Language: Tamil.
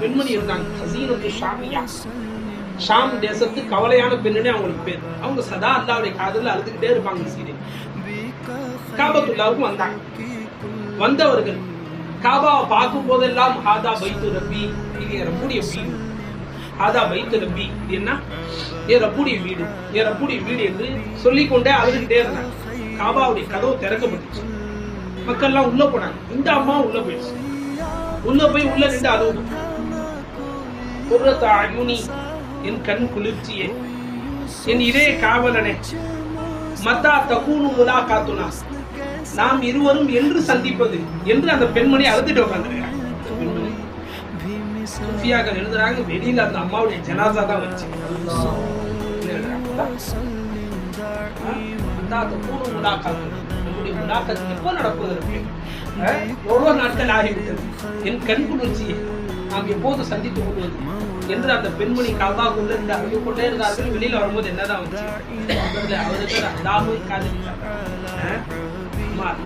பெண்மணி இருந்தாங்க, ஹசீனத்து ஷாமியா, ஷாம் தேசத்து கவலையான பெண்ணுனே அவங்களுக்கு பேர். அவங்க சதா அல்லாஹ்வுடைய காதுல அழுதுகிட்டே இருப்பாங்க. சீரே காபத்துல்லாவுக்கு வந்தாங்க. வந்தவர்கள் காபாவை பார்க்கும் போதெல்லாம் ஹாதா பைத்து ரப்பி, இது என் ரப்புடைய வீடு, ஹாதா பைத்து ரப்பி, இது என்ன என் ரப்புடைய வீடு, என் ரப்புடைய வீடு என்று சொல்லிக்கொண்டே அழுதுகிட்டே இருந்தாங்க. காபாவுடைய கதவு திறக்கப்பட்டுச்சு. மக்கள்லாம் உள்ள போனாங்க. இந்த அம்மா உள்ள போயிடுச்சு. உள்ள போய் உள்ள நின்று அழுது, குர்ரத்து அயுனி, என் கண் குளிர்ச்சியே, என் இதே காவலனே, மத்தா தகூனு முலாகாத்துனா, நாம் இருவரும் என்று சந்திப்பது என்று அந்த பெண்மணி அழுதுட்டு உட்காந்துருக்காங்க. சூஃபியாக்கள் எழுதுறாங்க, வெளியில அந்த அம்மாவுடைய ஜனாசா தான் வச்சு நம்முடைய முலாகாத் எப்போ நடப்பதற்கு எவ்வளவு நாட்கள் ஆகிவிட்டது, என் கண் குளிர்ச்சியை நாம் எப்போது சந்தித்துக் கொள்வது என்று அந்த பெண்மணி காபா கொண்டு இருந்து அழுது கொண்டே இருந்தார்கள். வெளியில வரும்போது என்னதான் வச்சு அவருக்கு அல்லாஹ்வை காதலித்தார்.